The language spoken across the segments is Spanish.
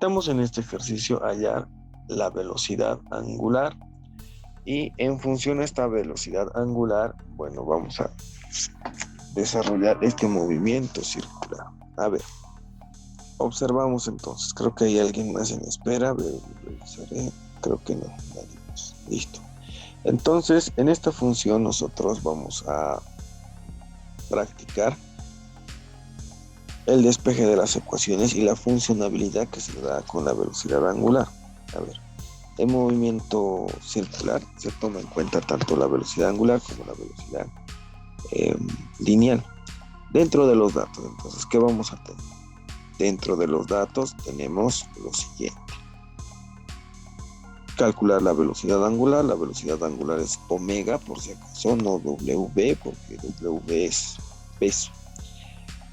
Necesitamos en este ejercicio hallar la velocidad angular y en función a esta velocidad angular, bueno, vamos a desarrollar este movimiento circular. A ver, observamos entonces, creo que hay alguien más en espera, revisaré, creo que no, nadie más. Listo. Entonces, en esta función nosotros vamos a practicar el despeje de las ecuaciones y la funcionabilidad que se da con la velocidad angular. A ver, en movimiento circular se toma en cuenta tanto la velocidad angular como la velocidad lineal. Dentro de los datos, entonces, ¿qué vamos a tener? Dentro de los datos tenemos lo siguiente. Calcular la velocidad angular. La velocidad angular es omega, por si acaso, no W, porque W es peso.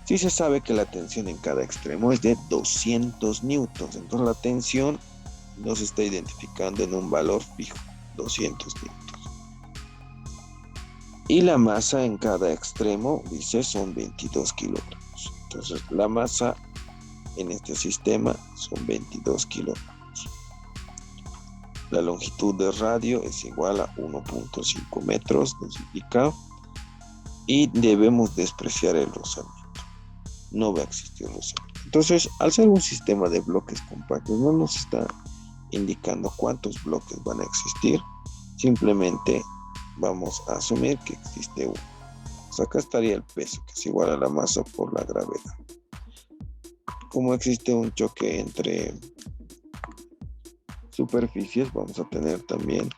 Sí se sabe que la tensión en cada extremo es de 200 newtons. Entonces la tensión nos está identificando en un valor fijo, 200 newtons. Y la masa en cada extremo, dice, son 22 kilogramos. Entonces la masa en este sistema son 22 kilogramos. La longitud de radio es igual a 1.5 metros, nos indica. Y debemos despreciar el rozamiento. No va a existir rozamiento. Entonces, al ser un sistema de bloques compactos, no nos está indicando cuántos bloques van a existir. Simplemente vamos a asumir que existe uno. Pues acá estaría el peso, que es igual a la masa por la gravedad. Como existe un choque entre superficies, vamos a tener también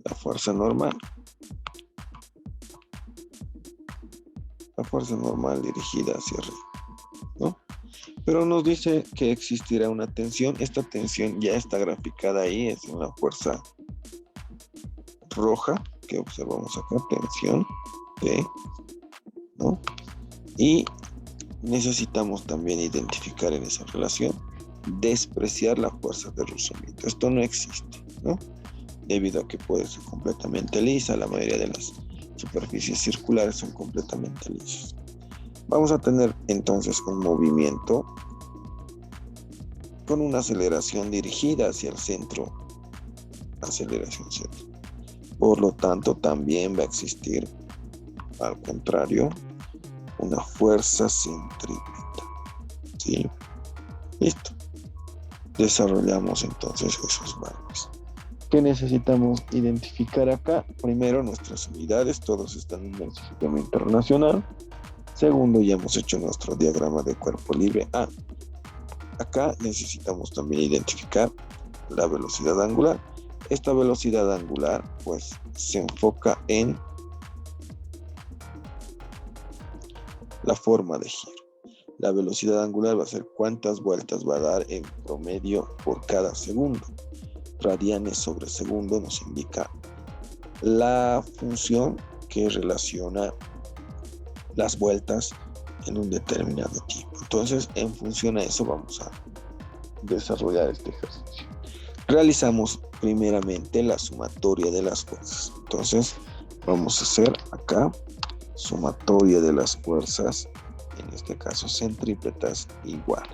la fuerza normal. La fuerza normal dirigida hacia arriba, ¿no? Pero nos dice que existirá una tensión. Esta tensión ya está graficada ahí, es una fuerza roja que observamos acá, tensión P, ¿no? Y necesitamos también identificar en esa relación, despreciar la fuerza de rozamiento. Esto no existe, ¿no? Debido a que puede ser completamente lisa, la mayoría de las superficies circulares son completamente lisas. Vamos a tener entonces un movimiento con una aceleración dirigida hacia el centro, aceleración centro. Por lo tanto, también va a existir, al contrario, una fuerza centrípeta. ¿Sí? Listo. Desarrollamos entonces esos valores. ¿Qué necesitamos identificar acá? Primero, nuestras unidades, todos están en el sistema internacional. Segundo, ya hemos hecho nuestro diagrama de cuerpo libre. Acá necesitamos también identificar la velocidad angular. Esta velocidad angular, pues, se enfoca en la forma de giro. La velocidad angular va a ser cuántas vueltas va a dar en promedio por cada segundo. Radianes sobre segundo nos indica la función que relaciona las vueltas en un determinado tiempo. Entonces, en función a eso vamos a desarrollar este ejercicio. Realizamos primeramente la sumatoria de las fuerzas. Entonces, vamos a hacer acá sumatoria de las fuerzas, en este caso centrípetas, igual.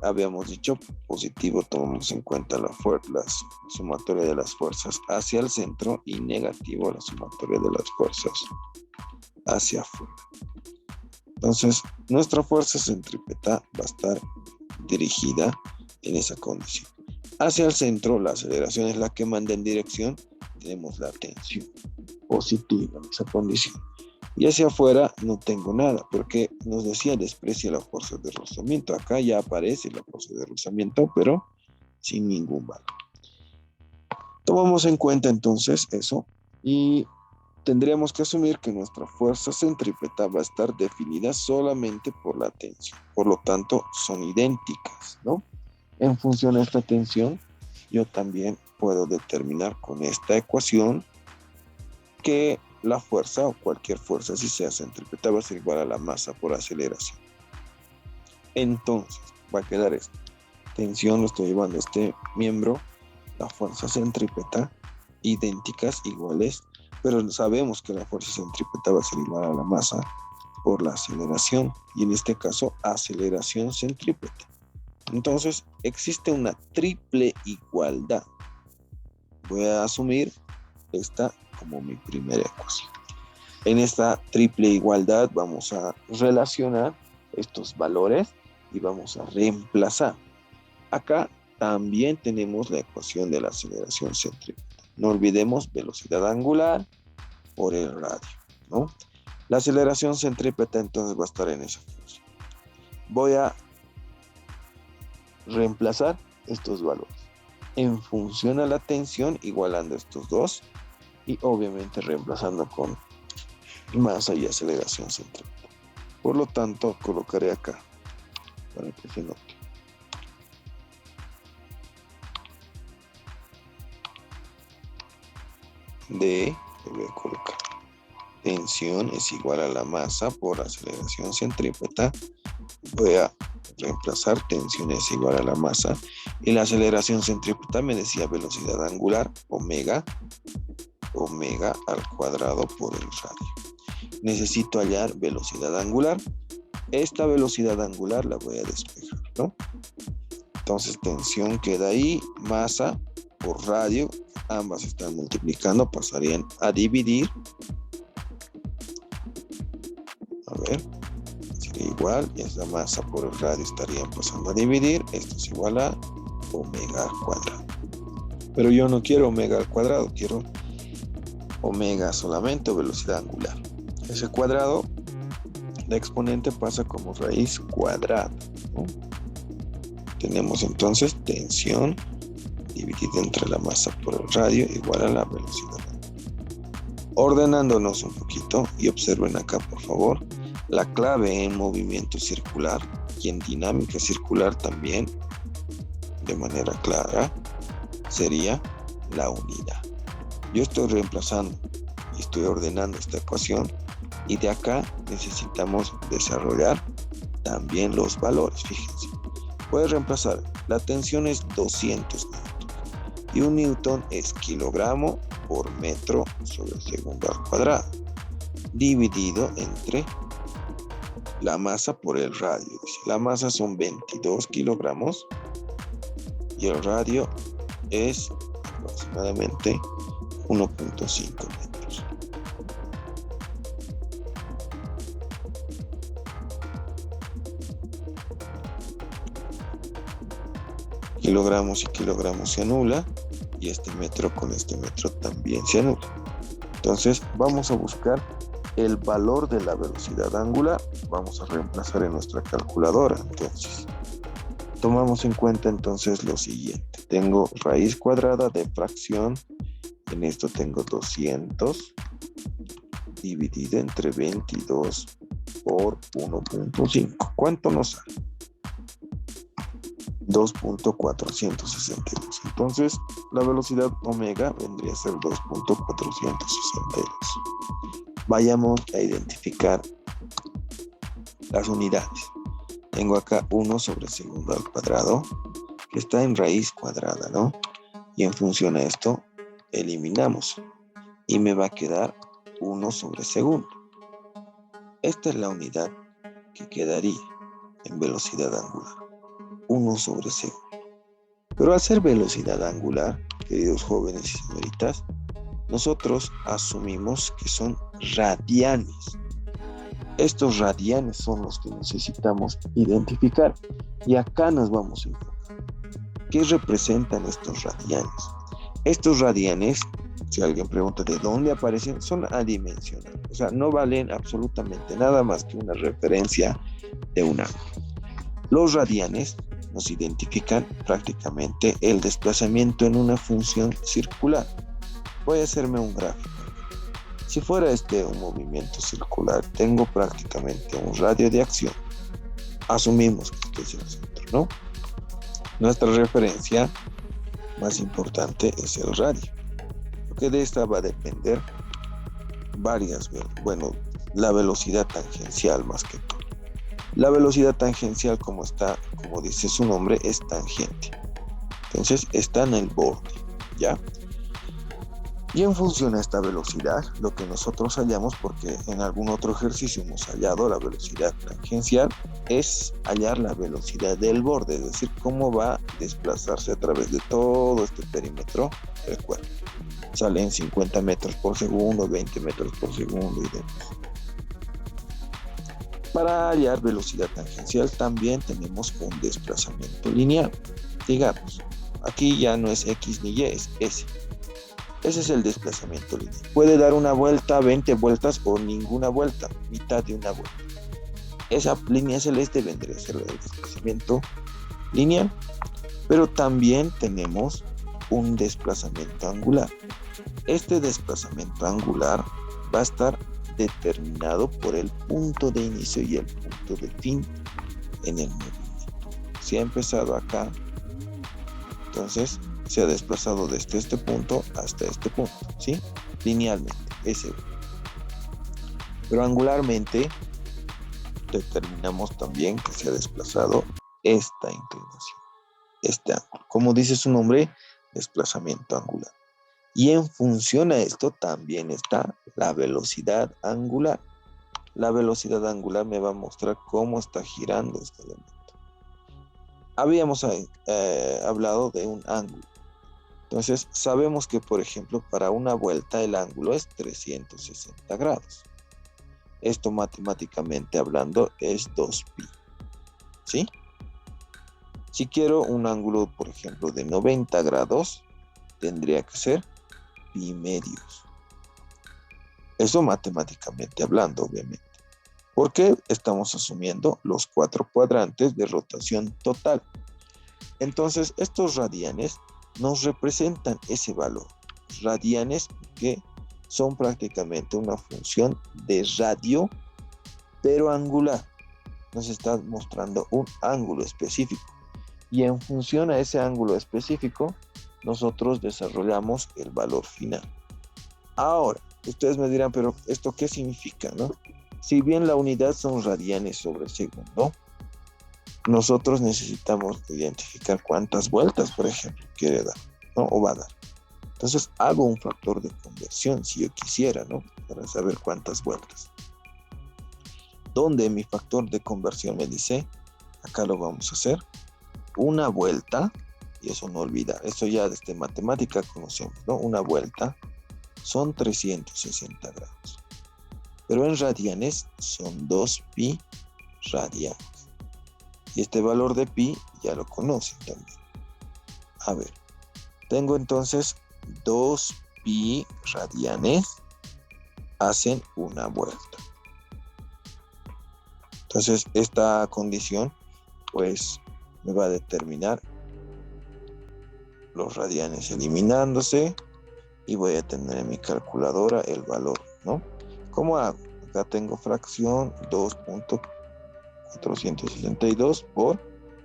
Habíamos dicho positivo, tomamos en cuenta la sumatoria de las fuerzas hacia el centro y negativo la sumatoria de las fuerzas hacia afuera. Entonces, nuestra fuerza centrípeta va a estar dirigida en esa condición. Hacia el centro, la aceleración es la que manda en dirección, tenemos la tensión positiva en esa condición. Y hacia afuera no tengo nada, porque nos decía desprecia la fuerza de rozamiento. Acá ya aparece la fuerza de rozamiento, pero sin ningún valor. Tomamos en cuenta entonces eso y tendríamos que asumir que nuestra fuerza centrípeta va a estar definida solamente por la tensión. Por lo tanto, son idénticas, ¿no? En función a esta tensión, yo también puedo determinar con esta ecuación que la fuerza o cualquier fuerza, si sea centrípeta, va a ser igual a la masa por aceleración. Entonces, va a quedar esto. Tensión, lo estoy llevando a este miembro, la fuerza centrípeta, idénticas, iguales, pero sabemos que la fuerza centrípeta va a ser igual a la masa por la aceleración, y en este caso, aceleración centrípeta. Entonces, existe una triple igualdad. Voy a asumir esta como mi primera ecuación. En esta triple igualdad vamos a relacionar estos valores y vamos a reemplazar. Acá también tenemos la ecuación de la aceleración centrípeta. No olvidemos velocidad angular por el radio, ¿no? La aceleración centrípeta entonces va a estar en esa función. Voy a reemplazar estos valores en función a la tensión, igualando estos dos y obviamente reemplazando con masa y aceleración centrípeta. Por lo tanto, colocaré acá para que se note. Le voy a colocar tensión es igual a la masa por aceleración centrípeta. Voy a reemplazar tensión es igual a la masa y la aceleración centrípeta me decía velocidad angular omega al cuadrado por el radio. Necesito hallar velocidad angular. Esta velocidad angular la voy a despejar, ¿no? Entonces tensión queda ahí, masa por radio, ambas están multiplicando, pasarían a dividir. A ver, sería igual, y esta masa por el radio estarían pasando a dividir. Esto es igual a omega al cuadrado. Pero yo no quiero omega al cuadrado, quiero omega solamente o velocidad angular. Ese cuadrado, la exponente pasa como raíz cuadrada, ¿no? Tenemos entonces tensión dividida entre la masa por el radio igual a la velocidad. Ordenándonos un poquito y observen acá por favor, la clave en movimiento circular y en dinámica circular también, de manera clara, sería la unidad. Yo estoy reemplazando y estoy ordenando esta ecuación y de acá necesitamos desarrollar también los valores. Fíjense, voy a reemplazar, la tensión es 200 newtons y un newton es kilogramo por metro sobre segundo al cuadrado, dividido entre la masa por el radio. La masa son 22 kilogramos y el radio es aproximadamente 1.5 metros. Kilogramos y kilogramos se anula y este metro con este metro también se anula. Entonces vamos a buscar el valor de la velocidad angular. Vamos a reemplazar en nuestra calculadora. Entonces tomamos en cuenta entonces lo siguiente. Tengo raíz cuadrada de fracción. En esto tengo 200 dividido entre 22 por 1.5. ¿Cuánto nos sale? 2.462. Entonces, la velocidad omega vendría a ser 2.462. Vayamos a identificar las unidades. Tengo acá 1 sobre segundo al cuadrado, que está en raíz cuadrada, ¿no? Y en función a esto, eliminamos. Y me va a quedar 1 sobre segundo. Esta es la unidad que quedaría en velocidad angular. 1 sobre segundo. Pero al ser velocidad angular, queridos jóvenes y señoritas, nosotros asumimos que son radianes. Estos radianes son los que necesitamos identificar y acá nos vamos a enfocar. ¿Qué representan estos radianes? Estos radianes, si alguien pregunta de dónde aparecen, son adimensionales, o sea, no valen absolutamente nada más que una referencia de un ángulo. Los radianes nos identifican prácticamente el desplazamiento en una función circular. Voy a hacerme un gráfico. Si fuera un movimiento circular, tengo prácticamente un radio de acción. Asumimos que este es el centro, ¿no? Nuestra referencia más importante es el radio, porque de esta va a depender la velocidad tangencial más que todo. La velocidad tangencial, como dice su nombre, es tangente. Entonces está en el borde, ¿ya? Y en función a esta velocidad, lo que nosotros hallamos, porque en algún otro ejercicio hemos hallado la velocidad tangencial, es hallar la velocidad del borde, es decir, cómo va a desplazarse a través de todo este perímetro del cuerpo. Sale en 50 metros por segundo, 20 metros por segundo y demás. Para hallar velocidad tangencial también tenemos un desplazamiento lineal. Digamos, aquí ya no es X ni Y, es S. Ese es el desplazamiento lineal. Puede dar una vuelta, 20 vueltas o ninguna vuelta, mitad de una vuelta. Esa línea celeste vendría a ser el desplazamiento lineal, pero también tenemos un desplazamiento angular. Este desplazamiento angular va a estar determinado por el punto de inicio y el punto de fin en el movimiento. Si ha empezado acá, entonces se ha desplazado desde este punto hasta este punto, ¿sí? Linealmente, ese. Pero angularmente determinamos también que se ha desplazado esta inclinación, este ángulo. Como dice su nombre, desplazamiento angular. Y en función a esto también está la velocidad angular. La velocidad angular me va a mostrar cómo está girando este elemento. Habíamos hablado de un ángulo. Entonces, sabemos que, por ejemplo, para una vuelta el ángulo es 360 grados. Esto matemáticamente hablando es 2pi. ¿Sí? Si quiero un ángulo, por ejemplo, de 90 grados, tendría que ser pi medios. Eso matemáticamente hablando, obviamente. Porque estamos asumiendo los 4 cuadrantes de rotación total. Entonces, estos radianes nos representan ese valor. Radianes que son prácticamente una función de radio, pero angular. Nos está mostrando un ángulo específico. Y en función a ese ángulo específico, nosotros desarrollamos el valor final. Ahora, ustedes me dirán, pero ¿esto qué significa, no? Si bien la unidad son radianes sobre segundo, nosotros necesitamos identificar cuántas vueltas, por ejemplo, quiere dar, ¿no? O va a dar. Entonces hago un factor de conversión si yo quisiera, ¿no? Para saber cuántas vueltas. Donde mi factor de conversión me dice, acá lo vamos a hacer, una vuelta, y eso no olvidar, eso ya desde matemática conocemos, ¿no? Una vuelta son 360 grados. Pero en radianes son 2pi radianes. Y este valor de pi ya lo conocen también. A ver, tengo entonces 2pi radianes hacen una vuelta. Entonces esta condición pues me va a determinar los radianes eliminándose y voy a tener en mi calculadora el valor, ¿no? ¿Cómo hago? Acá tengo fracción 2.462 por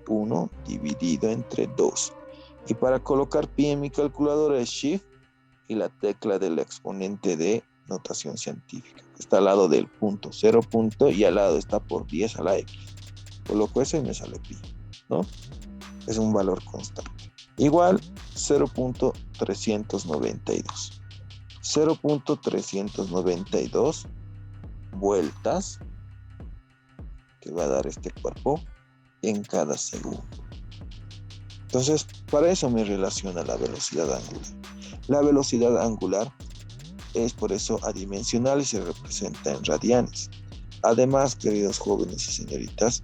1 dividido entre 2. Y para colocar pi en mi calculadora es Shift y la tecla del exponente de notación científica. Está al lado del punto, 0 punto, y al lado está por 10 a la x. Coloco eso y me sale pi, ¿no? Es un valor constante. Igual 0.392. 0.392 vueltas que va a dar este cuerpo en cada segundo. Entonces, para eso me relaciona la velocidad angular. La velocidad angular es por eso adimensional y se representa en radianes. Además, queridos jóvenes y señoritas,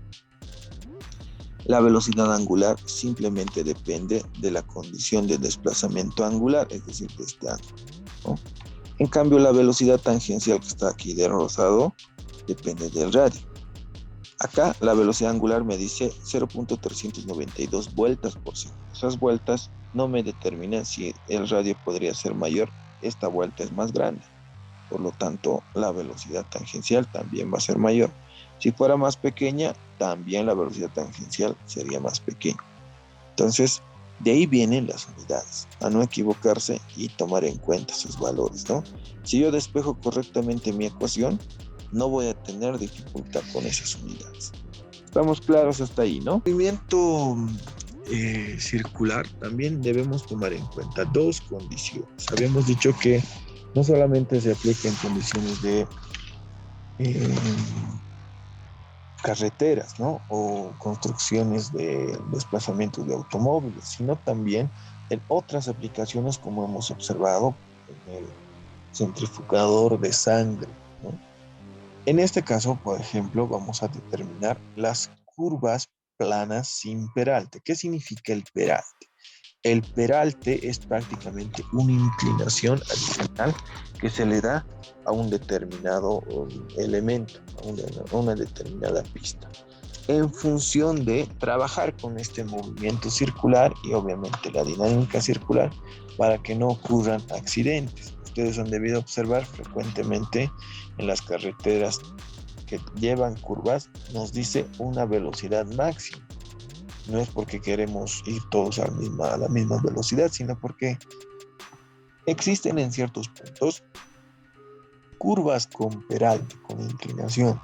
la velocidad angular simplemente depende de la condición de desplazamiento angular, es decir, de este ángulo, ¿no? En cambio, la velocidad tangencial que está aquí de rosado depende del radio. Acá la velocidad angular me dice 0.392 vueltas por segundo. Esas vueltas no me determinan si el radio podría ser mayor. Esta vuelta es más grande. Por lo tanto, la velocidad tangencial también va a ser mayor. Si fuera más pequeña, también la velocidad tangencial sería más pequeña. Entonces, de ahí vienen las unidades, a no equivocarse y tomar en cuenta sus valores, ¿no? Si yo despejo correctamente mi ecuación, no voy a tener dificultad con esas unidades. Estamos claros hasta ahí, ¿no? El movimiento circular, también debemos tomar en cuenta dos condiciones. Habíamos dicho que no solamente se aplica en condiciones de eh, carreteras, ¿no? O construcciones de desplazamientos de automóviles, sino también en otras aplicaciones como hemos observado en el centrifugador de sangre, ¿no? En este caso, por ejemplo, vamos a determinar las curvas planas sin peralte. ¿Qué significa el peralte? El peralte es prácticamente una inclinación adicional que se le da a un determinado elemento, a una determinada pista, en función de trabajar con este movimiento circular y obviamente la dinámica circular para que no ocurran accidentes. Ustedes han debido observar frecuentemente en las carreteras que llevan curvas, nos dice una velocidad máxima. No es porque queremos ir todos a la misma velocidad, sino porque existen en ciertos puntos curvas con peralte, con inclinación,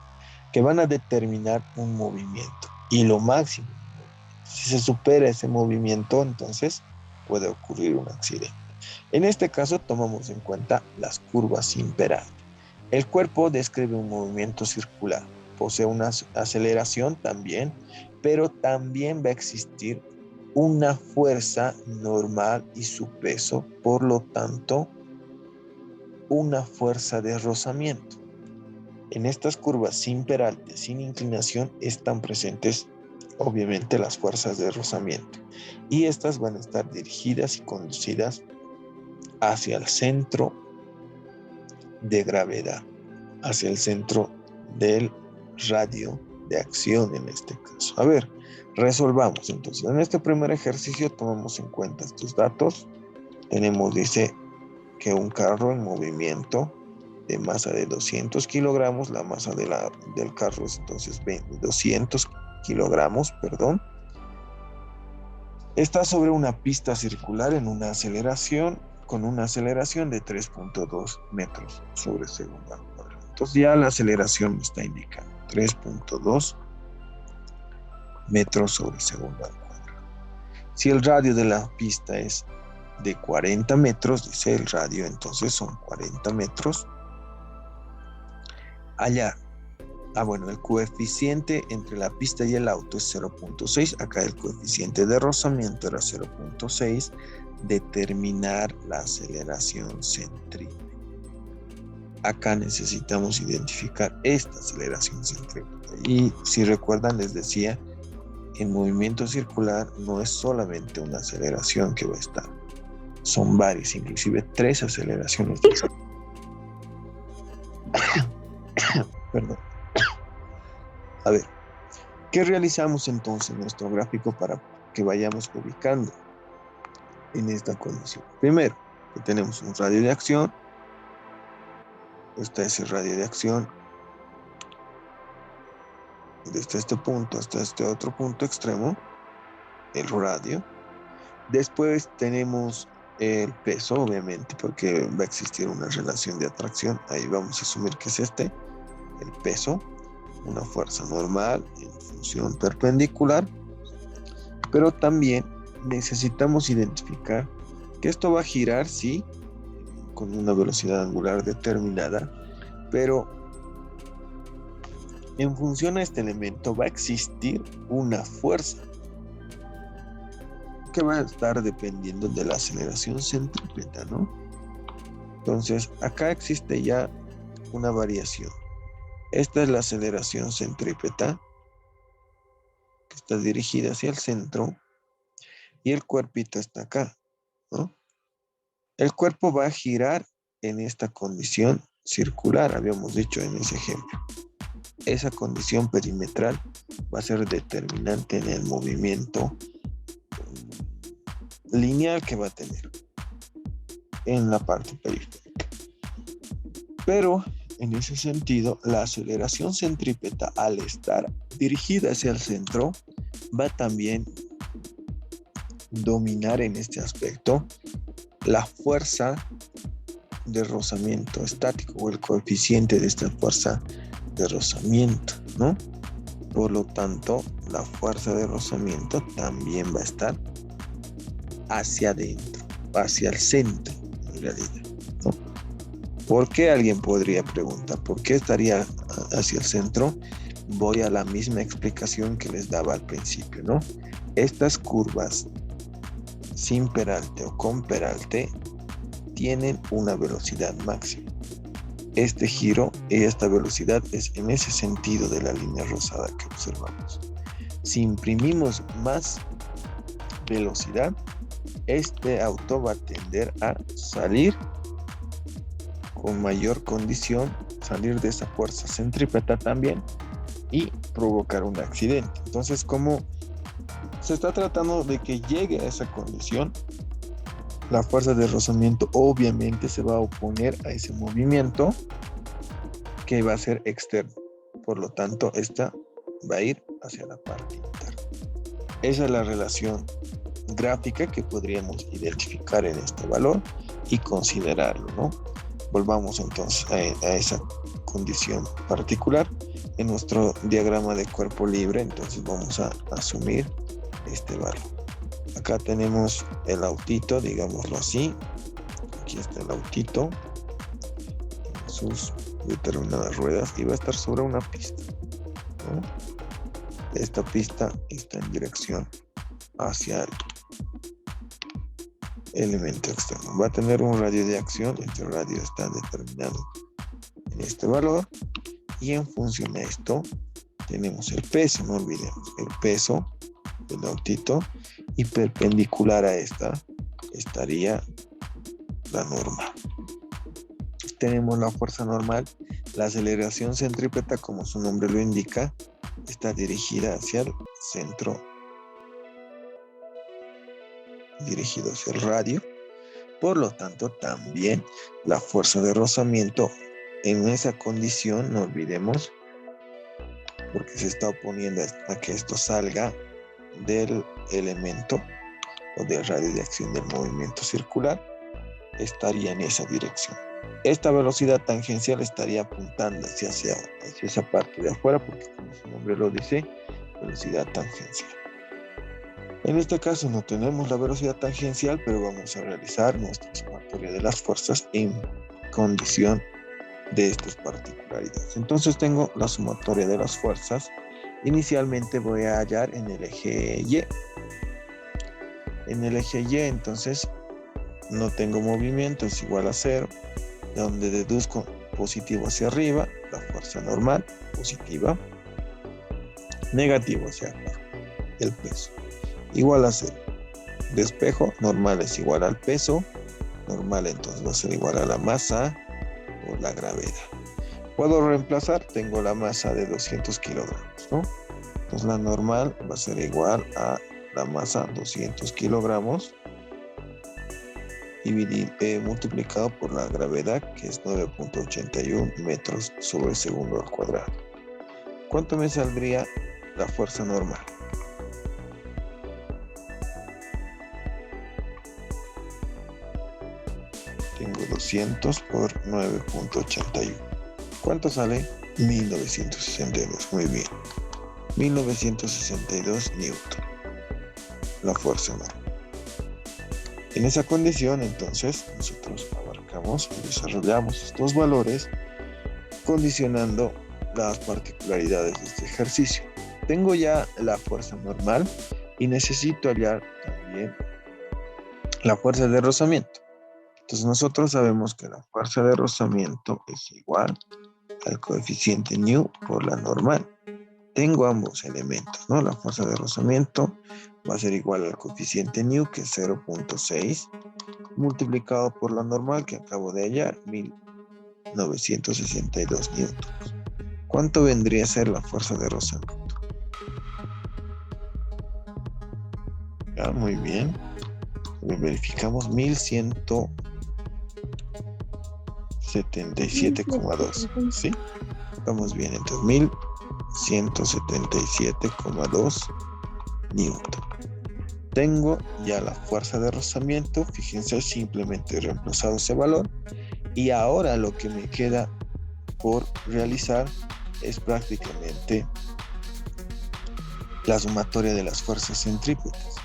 que van a determinar un movimiento y lo máximo. Si se supera ese movimiento, entonces puede ocurrir un accidente. En este caso tomamos en cuenta las curvas sin peralte. El cuerpo describe un movimiento circular, posee una aceleración también, pero también va a existir una fuerza normal y su peso, por lo tanto, una fuerza de rozamiento. En estas curvas sin peralte, sin inclinación, están presentes obviamente las fuerzas de rozamiento y estas van a estar dirigidas y conducidas hacia el centro de gravedad, hacia el centro del radio de acción en este caso. A ver, resolvamos entonces. En este primer ejercicio tomamos en cuenta estos datos. Tenemos, dice, que un carro en movimiento de masa de 200 kilogramos, la masa del carro es entonces 200 kilogramos, perdón, está sobre una pista circular en una aceleración, con una aceleración de 3.2 metros sobre segundo al cuadrado. Entonces ya la aceleración me está indicando 3.2 metros sobre segundo al cuadrado. Si el radio de la pista es de 40 metros, dice el radio, entonces son 40 metros. Allá, bueno, el coeficiente entre la pista y el auto es 0.6. Acá el coeficiente de rozamiento era 0.6. Determinar la aceleración centrípeta. Acá necesitamos identificar esta aceleración centrípeta. Y si recuerdan, les decía, en movimiento circular no es solamente una aceleración que va a estar. Son varias, inclusive 3 aceleraciones. Perdón. A ver, ¿qué realizamos entonces en nuestro gráfico para que vayamos ubicando en esta condición? Primero, que tenemos un radio de acción. Este es el radio de acción. Desde este punto hasta este otro punto extremo, el radio. Después tenemos el peso, obviamente, porque va a existir una relación de atracción. Ahí vamos a asumir que es el peso, una fuerza normal en función perpendicular. Pero también necesitamos identificar que esto va a girar, sí, con una velocidad angular determinada, pero en función a este elemento va a existir una fuerza que va a estar dependiendo de la aceleración centrípeta, ¿no? Entonces, acá existe ya una variación. Esta es la aceleración centrípeta, que está dirigida hacia el centro, y el cuerpito está acá, ¿no? El cuerpo va a girar en esta condición circular, habíamos dicho en ese ejemplo. Esa condición perimetral va a ser determinante en el movimiento lineal que va a tener en la parte periférica. Pero en ese sentido, la aceleración centrípeta, al estar dirigida hacia el centro, va también dominar en este aspecto la fuerza de rozamiento estático o el coeficiente de esta fuerza de rozamiento, ¿no? Por lo tanto, la fuerza de rozamiento también va a estar hacia adentro, hacia el centro, en realidad, ¿no? ¿Por qué? Alguien podría preguntar, ¿por qué estaría hacia el centro? Voy a la misma explicación que les daba al principio, ¿no? Estas curvas sin peralte o con peralte tienen una velocidad máxima. Este giro y esta velocidad es en ese sentido de la línea rosada que observamos. Si imprimimos más velocidad, este auto va a tender a salir con mayor condición, salir de esa fuerza centrípeta también y provocar un accidente. Entonces, como se está tratando de que llegue a esa condición, la fuerza de rozamiento obviamente se va a oponer a ese movimiento que va a ser externo. Por lo tanto, esta va a ir hacia la parte interna. Esa es la relación gráfica que podríamos identificar en este valor y considerarlo, ¿no? Volvamos entonces a esa condición particular. En nuestro diagrama de cuerpo libre, entonces vamos a asumir este valor. Acá tenemos el autito, digámoslo así. Aquí está el autito, sus determinadas ruedas, y va a estar sobre una pista, ¿no? Esta pista está en dirección hacia el elemento externo. Va a tener un radio de acción. Este radio está determinado en este valor, y en función de esto tenemos el peso, no olvidemos, el peso del autito, y perpendicular a esta estaría la normal. Tenemos la fuerza normal. La aceleración centrípeta, como su nombre lo indica, está dirigida hacia el centro, dirigido hacia el radio. Por lo tanto, también la fuerza de rozamiento en esa condición, no olvidemos, porque se está oponiendo a que esto salga del elemento o del radio de acción del movimiento circular, estaría en esa dirección. Esta velocidad tangencial estaría apuntando hacia esa parte de afuera, porque como su nombre lo dice, velocidad tangencial. En este caso no tenemos la velocidad tangencial, pero vamos a realizar nuestra sumatoria de las fuerzas en condición de estas particularidades. Entonces tengo la sumatoria de las fuerzas. Inicialmente voy a hallar en el eje Y. En el eje Y, entonces, no tengo movimiento, es igual a 0, donde deduzco positivo hacia arriba, la fuerza normal, positiva, negativo hacia abajo, el peso, igual a 0. Despejo, normal es igual al peso, normal entonces va a ser igual a la masa por la gravedad. Puedo reemplazar, tengo la masa de 200 kilogramos, ¿no? Entonces la normal va a ser igual a la masa 200 kilogramos multiplicado por la gravedad, que es 9.81 metros sobre segundo al cuadrado. ¿Cuánto me saldría la fuerza normal? Tengo 200 por 9.81. ¿Cuánto sale? 1962. Muy bien. 1962 newton. La fuerza normal. En esa condición, entonces, nosotros abarcamos y desarrollamos estos valores condicionando las particularidades de este ejercicio. Tengo ya la fuerza normal y necesito hallar también la fuerza de rozamiento. Entonces nosotros sabemos que la fuerza de rozamiento es igual al coeficiente nu por la normal. Tengo ambos elementos, ¿no? La fuerza de rozamiento va a ser igual al coeficiente nu, que es 0.6, multiplicado por la normal que acabo de hallar, 1962 newtons. ¿Cuánto vendría a ser la fuerza de rozamiento? Ya, muy bien. Verificamos 1177,2. ¿Sí? Vamos bien, entonces 1177,2 newton. Tengo ya la fuerza de rozamiento. Fíjense, simplemente he reemplazado ese valor. Y ahora lo que me queda por realizar es prácticamente la sumatoria de las fuerzas centrípetas.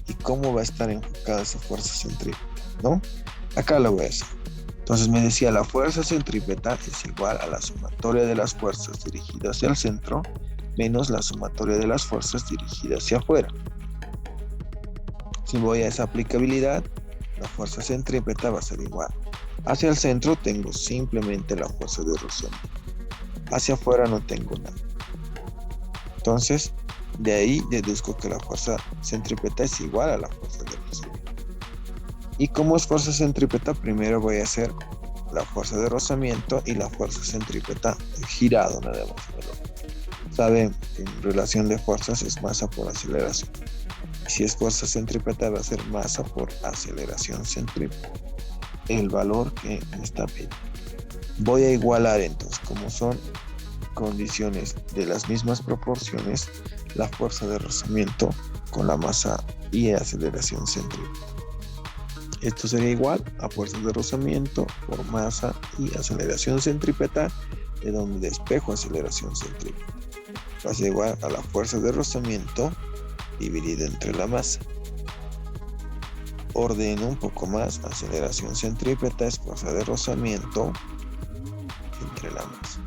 ¿Y cómo va a estar enfocada esa fuerza centrípeta? ¿No? Acá lo voy a hacer. Entonces me decía, la fuerza centrípeta es igual a la sumatoria de las fuerzas dirigidas hacia el centro menos la sumatoria de las fuerzas dirigidas hacia afuera. Si voy a esa aplicabilidad, la fuerza centrípeta va a ser igual. Hacia el centro tengo simplemente la fuerza de rozamiento. Hacia afuera no tengo nada. Entonces, de ahí deduzco que la fuerza centrípeta es igual a la fuerza de rozamiento. Y como es fuerza centrípeta, primero voy a hacer la fuerza de rozamiento y la fuerza centrípeta girado nada más. Saben que en relación de fuerzas es masa por aceleración. Y si es fuerza centrípeta va a ser masa por aceleración centrípeta. El valor que me está pidiendo. Voy a igualar entonces, como son condiciones de las mismas proporciones, la fuerza de rozamiento con la masa y aceleración centrípeta. Esto sería igual a fuerza de rozamiento por masa y aceleración centrípeta, de donde despejo aceleración centrípeta. Va a ser igual a la fuerza de rozamiento dividida entre la masa. Ordeno un poco más, aceleración centrípeta es fuerza de rozamiento entre la masa.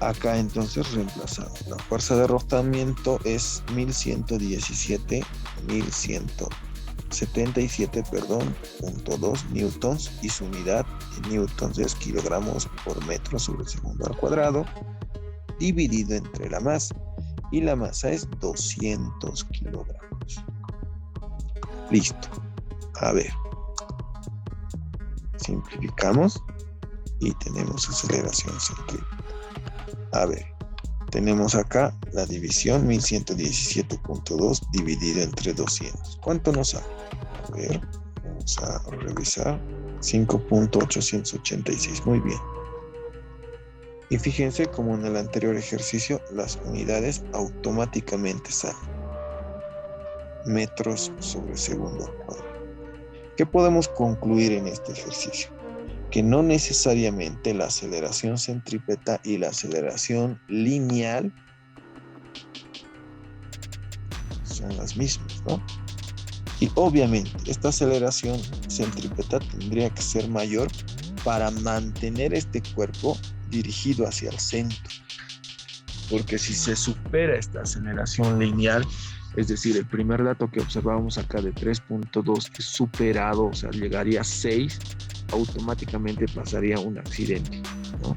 Acá entonces reemplazamos. La fuerza de rozamiento es 1177.2 newtons y su unidad en newtons es kilogramos por metro sobre segundo al cuadrado dividido entre la masa. Y la masa es 200 kilogramos. Listo. A ver. Simplificamos y tenemos aceleración centrípeta. A ver. Tenemos acá la división 1117.2 dividido entre 200. ¿Cuánto nos sale? A ver. Vamos a revisar. 5.886. Muy bien. Y fíjense como en el anterior ejercicio las unidades automáticamente salen. Metros sobre segundo al cuadrado. ¿Qué podemos concluir en este ejercicio? Que no necesariamente la aceleración centrípeta y la aceleración lineal son las mismas, ¿no? Y obviamente esta aceleración centrípeta tendría que ser mayor para mantener este cuerpo dirigido hacia el centro, porque si se supera esta aceleración lineal, es decir, el primer dato que observamos acá de 3.2 es superado, o sea, llegaría a 6, automáticamente pasaría un accidente, ¿no?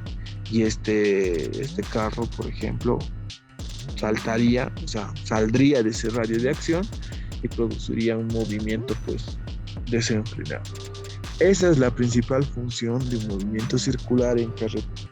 Y este carro, por ejemplo, saltaría, o sea, saldría de ese radio de acción y produciría un movimiento, pues, desenfrenado. Esa es la principal función de un movimiento circular en carretera.